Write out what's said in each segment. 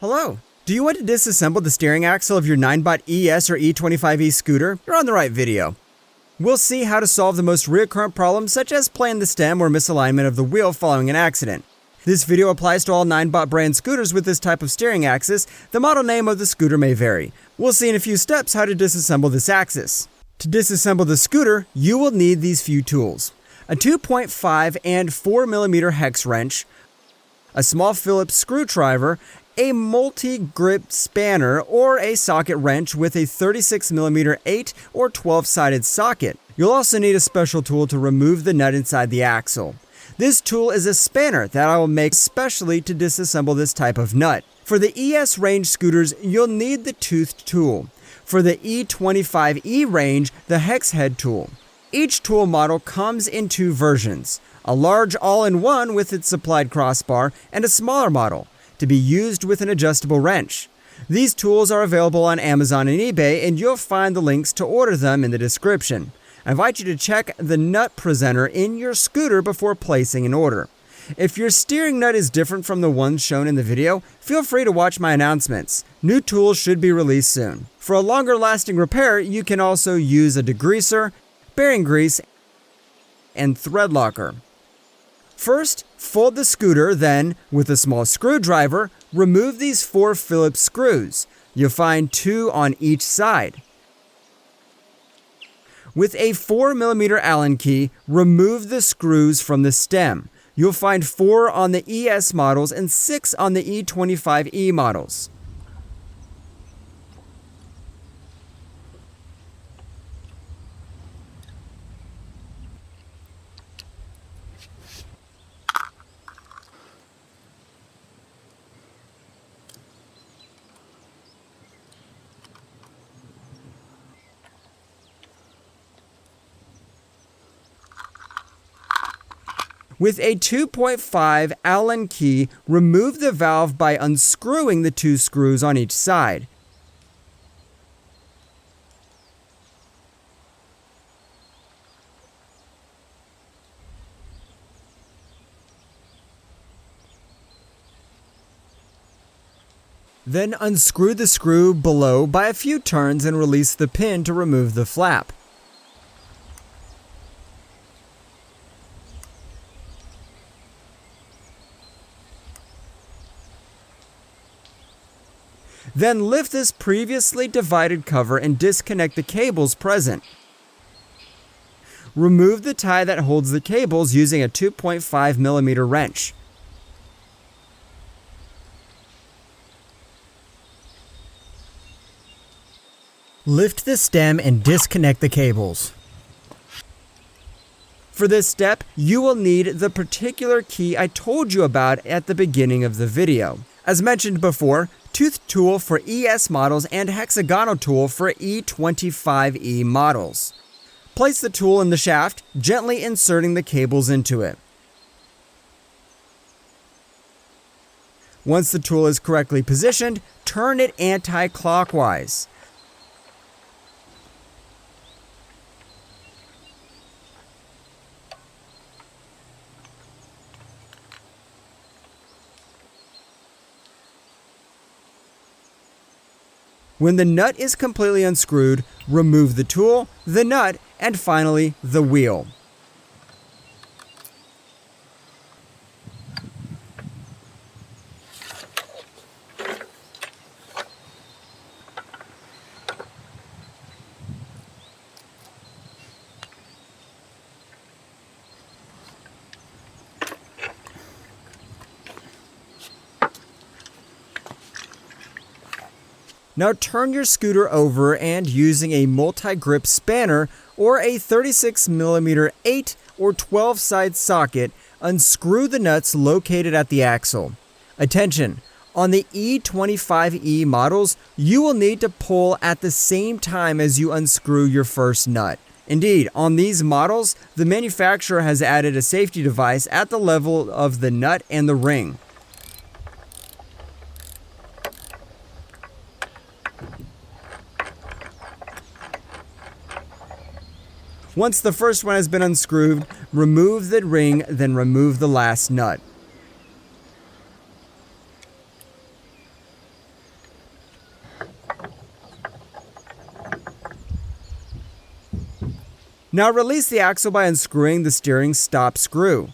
Hello. Do you want to disassemble the steering axle of your Ninebot ES or E25E scooter? You're on the right video. We'll see how to solve the most recurrent problems such as playing the stem or misalignment of the wheel following an accident. This video applies to all Ninebot brand scooters with this type of steering axis. The model name of the scooter may vary. We'll see in a few steps how to disassemble this axis. To disassemble the scooter, you will need these few tools: a 2.5 and 4mm hex wrench, a small Phillips screwdriver, a multi-grip spanner, or a socket wrench with a 36mm 8 or 12-sided socket. You'll also need a special tool to remove the nut inside the axle. This tool is a spanner that I will make specially to disassemble this type of nut. For the ES range scooters, you'll need the toothed tool. For the E25E range, the hex head tool. Each tool model comes in two versions: a large all-in-one with its supplied crossbar, and a smaller model to be used with an adjustable wrench. These tools are available on Amazon and eBay, and you'll find the links to order them in the description. I invite you to check the nut presenter in your scooter before placing an order. If your steering nut is different from the ones shown in the video, feel free to watch my announcements. New tools should be released soon. For a longer lasting repair, you can also use a degreaser, bearing grease, and thread locker. First, fold the scooter, then, with a small screwdriver, remove these 4 Phillips screws. You'll find 2 on each side. With a 4mm Allen key, remove the screws from the stem. You'll find 4 on the ES models and 6 on the E25E models. With a 2.5 Allen key, remove the valve by unscrewing the 2 screws on each side. Then unscrew the screw below by a few turns and release the pin to remove the flap. Then lift this previously divided cover and disconnect the cables present. Remove the tie that holds the cables using a 2.5mm wrench. Lift the stem and disconnect the cables. For this step, you will need the particular key I told you about at the beginning of the video. As mentioned before, toothed tool for ES models and hexagonal tool for E25E models. Place the tool in the shaft, gently inserting the cables into it. Once the tool is correctly positioned, turn it anti-clockwise. When the nut is completely unscrewed, remove the tool, the nut, and finally the wheel. Now turn your scooter over and using a multi-grip spanner or a 36mm 8 or 12-side socket, unscrew the nuts located at the axle. Attention! On the E25E models, you will need to pull at the same time as you unscrew your first nut. Indeed, on these models, the manufacturer has added a safety device at the level of the nut and the ring. Once the first one has been unscrewed, remove the ring, then remove the last nut. Now release the axle by unscrewing the steering stop screw.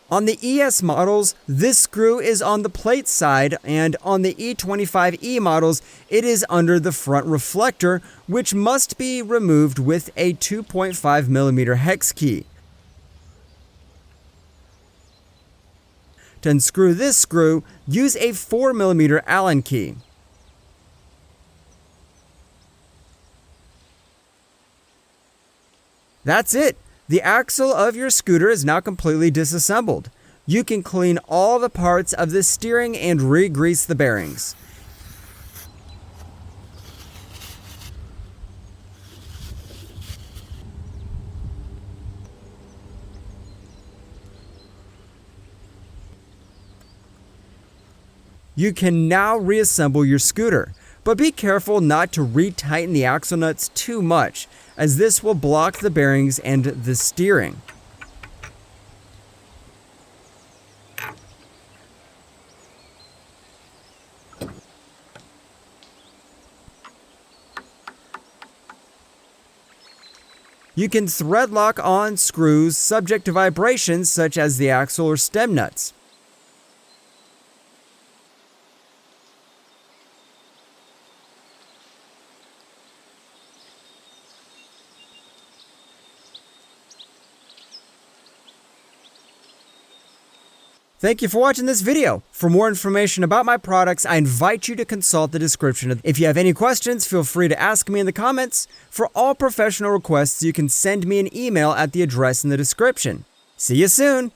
On the ES models, this screw is on the plate side, and on the E25E models, it is under the front reflector, which must be removed with a 2.5mm hex key. To unscrew this screw, use a 4mm Allen key. That's it! The axle of your scooter is now completely disassembled. You can clean all the parts of the steering and re-grease the bearings. You can now reassemble your scooter, but be careful not to retighten the axle nuts too much, as this will block the bearings and the steering. You can thread lock on screws subject to vibrations such as the axle or stem nuts. Thank you for watching this video. For more information about my products, I invite you to consult the description. If you have any questions, feel free to ask me in the comments. For all professional requests, you can send me an email at the address in the description. See you soon!